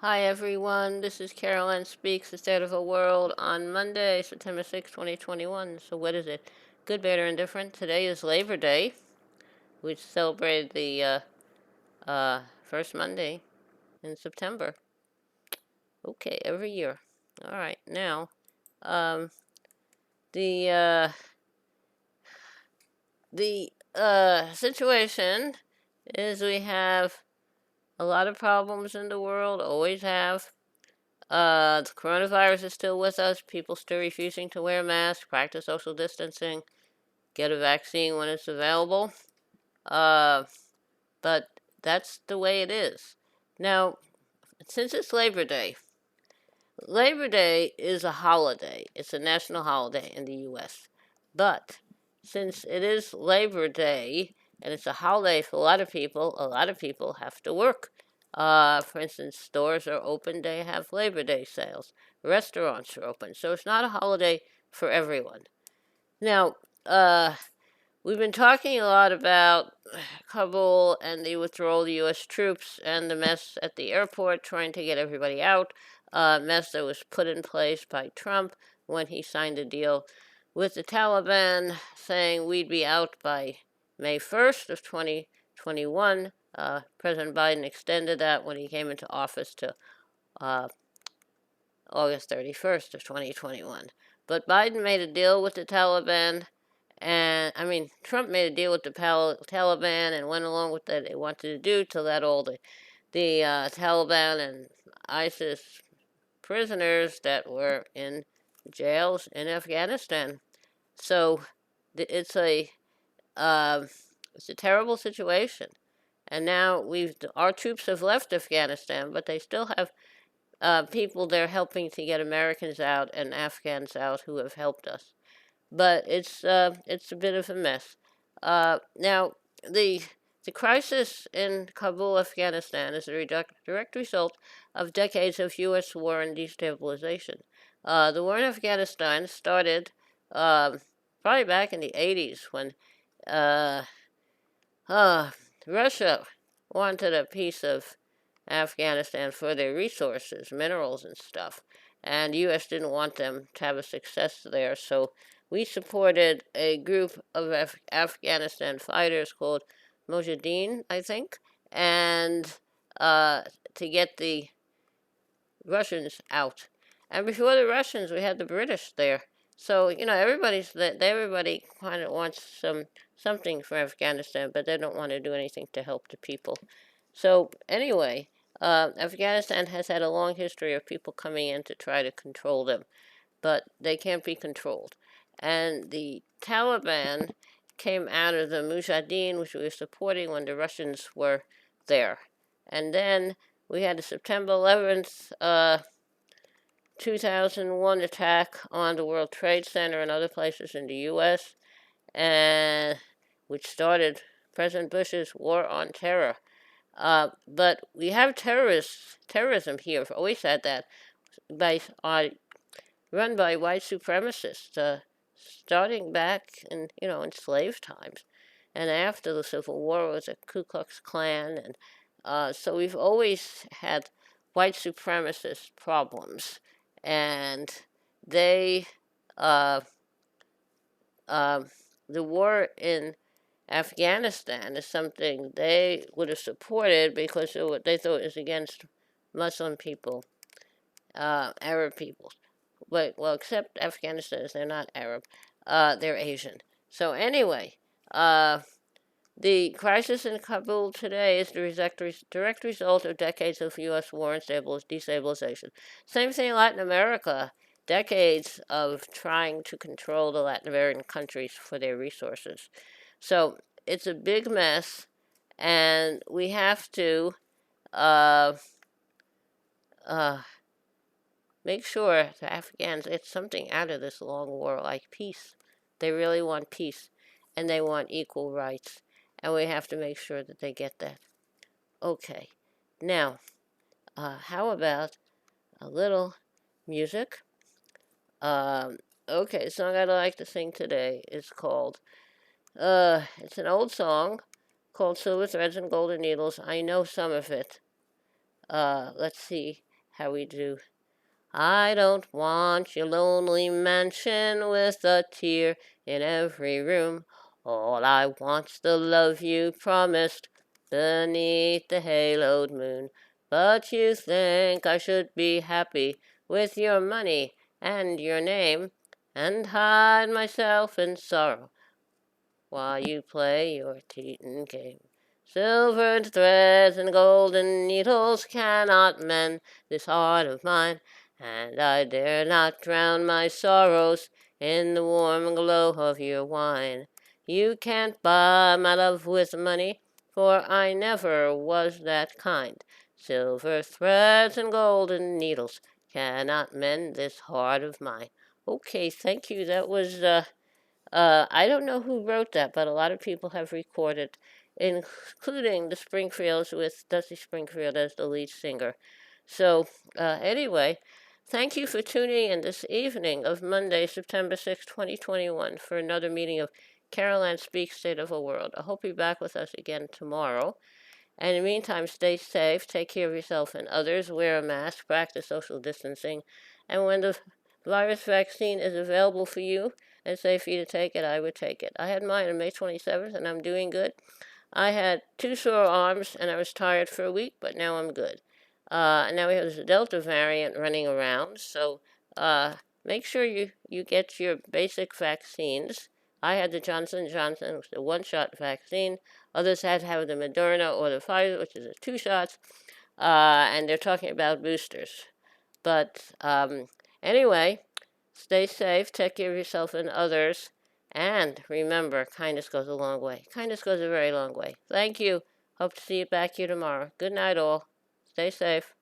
Hi everyone, this is Caroline Speaks, the State of the World on Monday, September 6, 2021. So what is it? Good, bad, or indifferent? Today is Labor Day, which celebrated the first Monday in September. Okay, every year. All right, now, um, the situation is we have a lot of problems in the world, always have. The coronavirus is still with us. People still refusing to wear masks, practice social distancing, get a vaccine when it's available. Uh, but that's the way it is. Now, since it's Labor Day is a holiday. It's a national holiday in the U.S. But since it is Labor Day and it's a holiday for a lot of people have to work. For instance, stores are open, they have Labor Day sales. Restaurants are open. So it's not a holiday for everyone. Now, we've been talking a lot about Kabul and the withdrawal of the U.S. troops and the mess at the airport trying to get everybody out. Mess that was put in place by Trump when he signed a deal with the Taliban saying we'd be out by May 1st of 2021. President Biden extended that when he came into office to uh, August 31st of 2021. But Biden made a deal with the Taliban, and I mean, Trump made a deal with the Taliban and went along with what they wanted to do to let all the Taliban and ISIS prisoners that were in jails in Afghanistan. So it's a uh, it's a terrible situation. And now our troops have left Afghanistan, but they still have people there helping to get Americans out and Afghans out who have helped us. But it's a bit of a mess. Now the the crisis in Kabul, Afghanistan, is a direct result of decades of U.S. war and destabilization. The war in Afghanistan started probably back in the 80s when uh, uh, Russia wanted a piece of Afghanistan for their resources, minerals and stuff. And the U.S. didn't want them to have a success there, so we supported a group of Afghanistan fighters called Mujahideen, I think, and uh, to get the Russians out. And before the Russians, we had the British there. So everybody kind of wants something from Afghanistan, but they don't want to do anything to help the people. So anyway, Afghanistan has had a long history of people coming in to try to control them, but they can't be controlled. And the Taliban came out of the Mujahideen, which we were supporting when the Russians were there. And then we had the September 11th, 2001 attack on the World Trade Center and other places in the U.S., and which started President Bush's war on terror. But we have terrorism here. We've always had that, run by white supremacists, starting back in slave times, and after the Civil War was a Ku Klux Klan, and so we've always had white supremacist problems, and they uh, uh, the war in Afghanistan is something they would have supported because they thought it was against Muslim people, Arab people. But, well, except Afghanistan, they're not Arab, they're Asian. So, anyway, uh, the crisis in Kabul today is the direct result of decades of U.S. war and destabilization. Same thing in Latin America. Decades of trying to control the Latin American countries for their resources. So it's a big mess, and we have to uh, uh, make sure the Afghans get something out of this long war, like peace. They really want peace, and they want equal rights, and we have to make sure that they get that. Okay, now, how about a little music? Um, okay, the song I'd like to sing today is called, it's an old song called Silver Threads and Golden Needles. I know some of it. Let's see. how we do. I don't want your lonely mansion with a tear in every room. All I want's the love you promised beneath the haloed moon. But you think I should be happy with your money and your name, and hide myself in sorrow while you play your Teton game. Silvered threads and golden needles cannot mend this heart of mine, and I dare not drown my sorrows in the warm glow of your wine. You can't buy my love with money, for I never was that kind. Silver threads and golden needles cannot mend this heart of mine. Okay, thank you. That was I don't know who wrote that, but a lot of people have recorded, including the Springfields with Dusty Springfield as the lead singer. So, anyway, thank you for tuning in this evening of Monday, September 6, 2021, for another meeting of Caroline Speaks State of the World. I hope you're back with us again tomorrow. And in the meantime, stay safe, take care of yourself and others, wear a mask, practice social distancing, and when the virus vaccine is available for you and safe for you to take it, I would take it. I had mine on May 27th, and I'm doing good. I had 2 sore arms, and I was tired for a week, but now I'm good. And now we have this Delta variant running around, so make sure you get your basic vaccines. I had the Johnson & Johnson, which is a one-shot vaccine. Others had to have the Moderna or the Pfizer, which is a 2 shots, and they're talking about boosters. But anyway, stay safe, take care of yourself and others, and remember, kindness goes a long way. Kindness goes a very long way. Thank you. Hope to see you back here tomorrow. Good night, all. Stay safe.